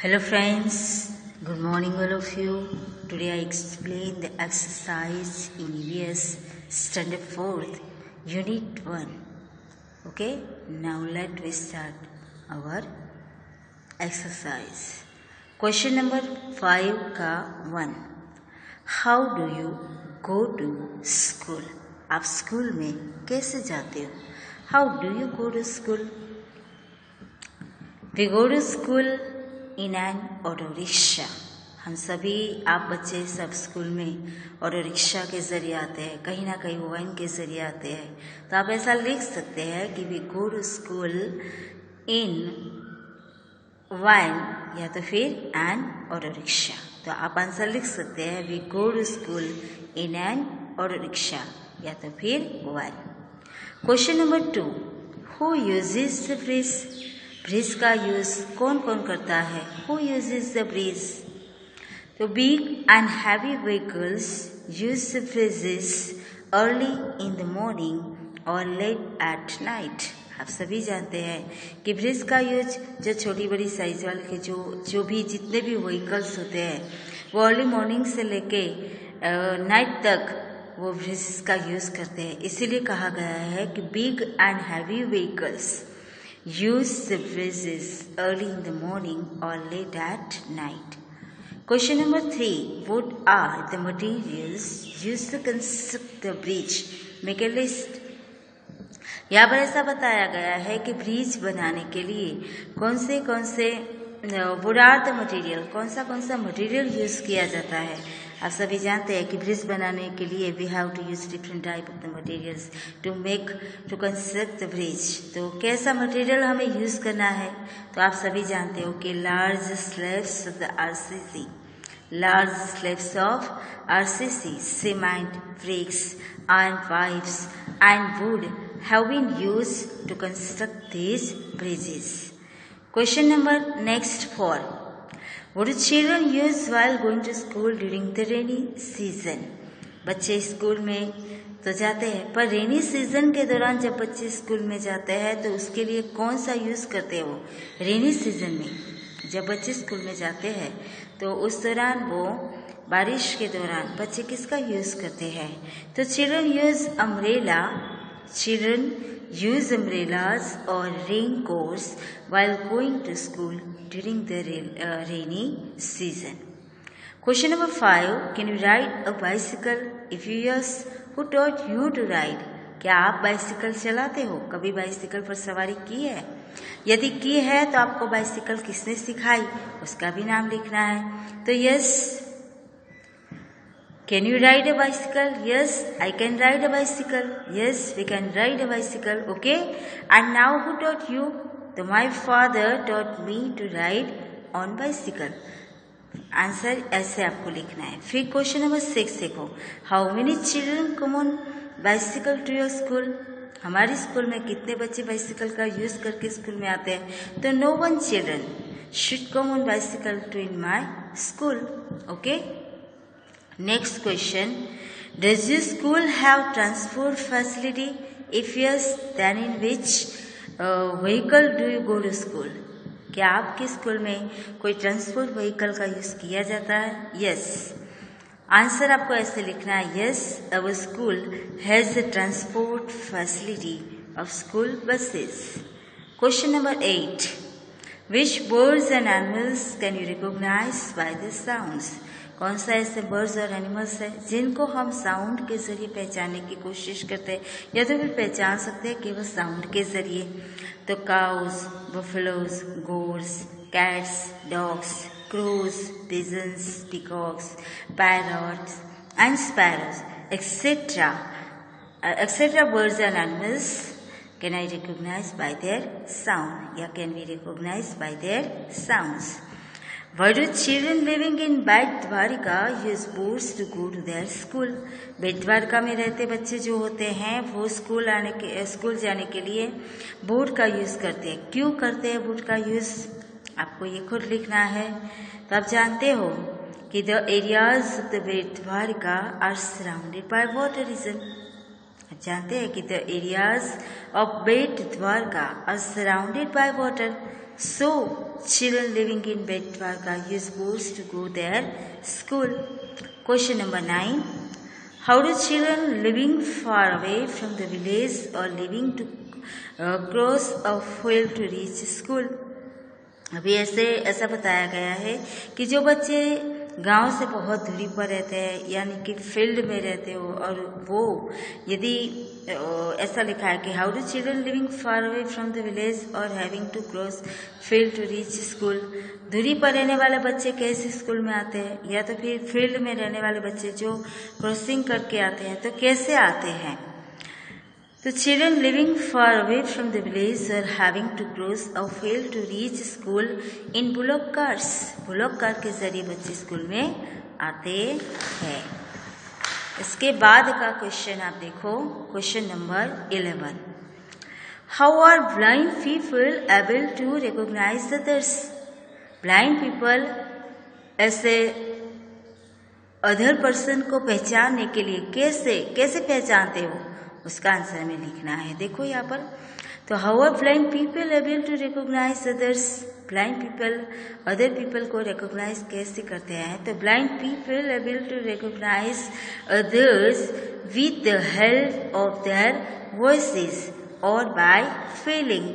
Hello friends, good morning all of you. Today I explain the exercise in EVS Standard 4th, Unit 1. Okay, now let we start our exercise. Question number 5 का 1. How do you go to school? आप school में कैसे जाते हो? How do you go to school? We go to school in an auto rickshaw. हम सभी आप बच्चे सब स्कूल में ऑटो रिक्शा के ज़रिए आते हैं, कहीं ना कहीं वैन के ज़रिए आते हैं. तो आप ऐसा लिख सकते हैं कि we go to school in van या तो फिर एन ऑटो रिक्शा. तो आप आंसर लिख सकते हैं we go to school in an auto rickshaw या तो फिर van. Question number 2. Who uses the bridge? Bridge का यूज कौन कौन करता है? Who uses the bridge? तो big and heavy vehicles use the bridges early in the morning और लेट एट नाइट. आप सभी जानते हैं कि ब्रिज का यूज जो छोटी बड़ी साइज वाले के जो भी जितने भी व्हीकल्स होते हैं वो अर्ली मॉर्निंग से लेके नाइट तक वो ब्रिज का यूज करते हैं. इसीलिए कहा गया है कि big and heavy vehicles use the bridges early in the morning or late at night. Question number 3. What are the materials used to construct the bridge? Make a list. यहाँ पर ऐसा बताया गया है कि ब्रिज बनाने के लिए कौन से what are the material, कौन सा मटेरियल यूज किया जाता है. आप सभी जानते हैं कि ब्रिज बनाने के लिए we have to use different type of the materials to construct the bridge. तो कैसा मटेरियल हमें यूज करना है? तो आप सभी जानते हो कि large slabs of the RCC, cement, bricks, iron pipes and wood have been used to construct these bridges. Question number next 4. What do children use while going to school during the rainy season? बच्चे school में तो जाते हैं, पर rainy season के दौरान जब बच्चे स्कूल में जाते हैं तो उसके लिए कौन सा यूज़ करते हैं? वो रेनी सीजन में जब बच्चे स्कूल में जाते हैं तो उस दौरान वो बारिश के दौरान बच्चे किसका यूज़ करते हैं? तो Children use umbrellas or raincoats while going to school during the rainy season. Question number 5. Can you ride a bicycle? If yes, who taught you to ride? क्या आप बाइसिकल चलाते हो? कभी बाइसिकल पर सवारी की है? यदि की है तो आपको बाइसिकल किसने सिखाई उसका भी नाम लिखना है. तो yes, can you ride a bicycle? Yes, I can ride a bicycle. Yes, we can ride a bicycle. Okay. And now who taught you? So my father taught me to ride on bicycle. Answer ऐसे आपको लिखना है. फिर question number 6 देखो. How many children come on bicycle to your school? हमारे school में कितने बच्चे बाइसिकल का यूज करके स्कूल में आते हैं? तो no one children should come on bicycle to in my school. Okay. Next question. Does your school have transport facility? If yes, then in which vehicle do you go to school? क्या आपके school में कोई transport vehicle का use किया जाता है? Yes. Answer आपको ऐसे लिखना है. Yes, our school has a transport facility of school buses. Question number 8. Which birds and animals can you recognize by the sounds? कौन सा ऐसे बर्ड्स और एनिमल्स है जिनको हम साउंड के जरिए पहचानने की कोशिश करते हैं या तो फिर पहचान सकते हैं केवल साउंड के जरिए? तो cows, buffaloes, goats, cats, dogs, crows, pigeons, peacocks, parrots and sparrows etcetera birds and animals can I recognise by their sound या can be recognise by their sounds. Why do children living in Bet Dwarka use boats to go to their school? बेट द्वारका में रहते बच्चे जो होते हैं वो school जाने के लिए बोट का यूज़ करते हैं. क्यों करते हैं बोट का यूज़? आपको ये खुद लिखना है. तो आप जानते हो कि the areas of the Bet Dwarka are surrounded by water region. आप जानते हैं कि the areas of Bet Dwarka are surrounded by water. So children living in Betwara are supposed to go their school. Question number 9. How do children living far away from the village or living to cross a field to reach school? अभी ऐसा बताया गया है कि जो बच्चे गांव से बहुत दूरी पर रहते हैं यानी कि फील्ड में रहते हो और वो यदि ऐसा लिखा है कि how do children living far away from the village और having to cross field to reach school, दूरी पर रहने वाले बच्चे कैसे स्कूल में आते हैं, या तो फिर फील्ड में रहने वाले बच्चे जो क्रॉसिंग करके आते हैं तो कैसे आते हैं। तो children living far away from the village are having to cross a field to reach school in bullock carts, bullock cart के जरिए बच्चे स्कूल में आते हैं। इसके बाद का क्वेश्चन आप देखो, question number 11। How are blind people able to recognise others? Blind people ऐसे अदर पर्सन को पहचानने के लिए कैसे पहचानते हो, उसका आंसर में लिखना है। देखो यहाँ पर, तो how are blind people able to recognise others? Blind people other people को रिकॉग्नाइज कैसे करते हैं? तो blind people able to recognise others with the help of their voices और बाय फीलिंग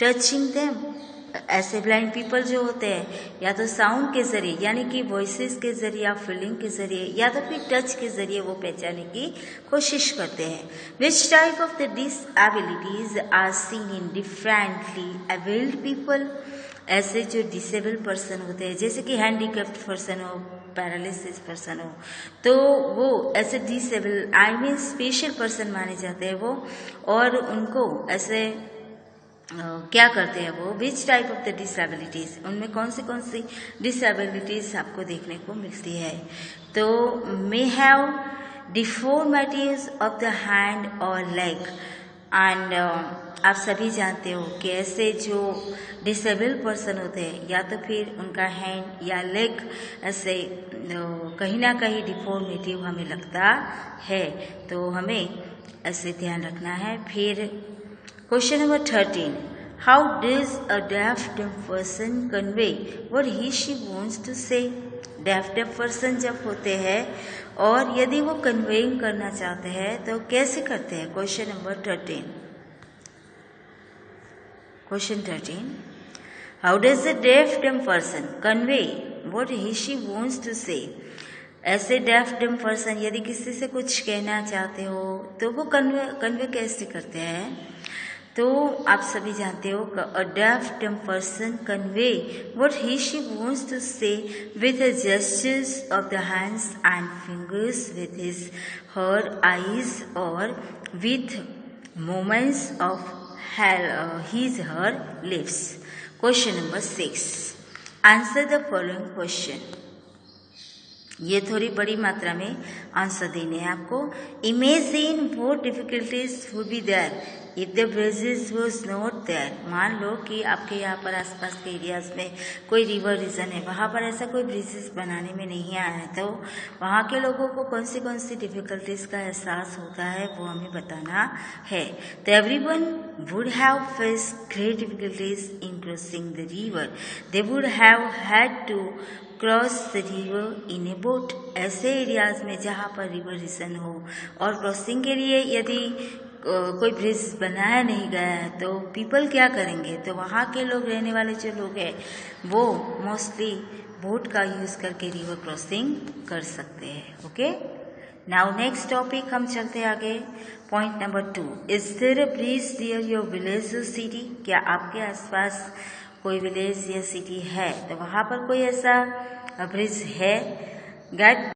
टचिंग देम। ऐसे ब्लाइंड पीपल जो होते हैं या तो साउंड के जरिए यानी कि वॉइसेस के जरिए या फीलिंग के जरिए या तो फिर टच के जरिए वो पहचानने की कोशिश करते हैं। Which type of the disabilities are seen in differently abled people? ऐसे जो डिसेबल पर्सन होते हैं जैसे कि हैंडीकैप्ड पर्सन हो, पैरालिसिस पर्सन हो, तो वो ऐसे disable I mean special person माने जाते हैं वो, और उनको ऐसे क्या करते हैं वो, विच टाइप ऑफ द डिसएबिलिटीज, उनमें कौन सी डिसएबिलिटीज आपको देखने को मिलती है। तो may have deformities of the hand और लेग एंड आप सभी जानते हो कि ऐसे जो डिसेबल पर्सन होते हैं या तो फिर उनका हैंड या लेग ऐसे कहीं ना कहीं डिफॉर्मिटी हमें लगता है, तो हमें ऐसे ध्यान रखना है। फिर question number 13। How does a deaf dumb person convey what he she wants to say? Deaf dumb person जब होते हैं और यदि वो कन्वेइंग करना चाहते हैं तो कैसे करते हैं? Question number 13। Question 13। How does a deaf dumb person convey what he she wants to say? ऐसे डेफ डम पर्सन यदि किसी से कुछ कहना चाहते हो तो वो कन्वे कैसे करते हैं? तो आप सभी जानते हो कि a deaf dumb person convey what he she wants to say with gestures of the hands and fingers, with his her eyes और with movements of his her lips. Question number 6. Answer the following question. ये थोड़ी बड़ी मात्रा में answer देने हैं आपको। Imagine what difficulties would be there if the bridges was not there. मान लो कि आपके यहाँ पर आसपास के एरियाज में कोई रिवर रीजन है, वहाँ पर ऐसा कोई ब्रिजेस बनाने में नहीं आया है, तो वहाँ के लोगों को कौन सी डिफिकल्टीज का एहसास होता है वो हमें बताना है। तो everyone would have face great difficulties in crossing the river. They would have had to cross the river in a boat. ऐसे एरियाज में जहाँ पर रिवर रीजन हो और क्रॉसिंग के लिए यदि कोई ब्रिज बनाया नहीं गया है तो पीपल क्या करेंगे? तो वहाँ के लोग, रहने वाले जो लोग हैं वो मोस्टली बोट का यूज़ करके रिवर क्रॉसिंग कर सकते हैं। ओके, नाउ नेक्स्ट टॉपिक हम चलते आगे। Point number 2। Is there a bridge near your village और सिटी? क्या आपके आसपास कोई विलेज या सिटी है तो वहाँ पर कोई ऐसा ब्रिज है? गेट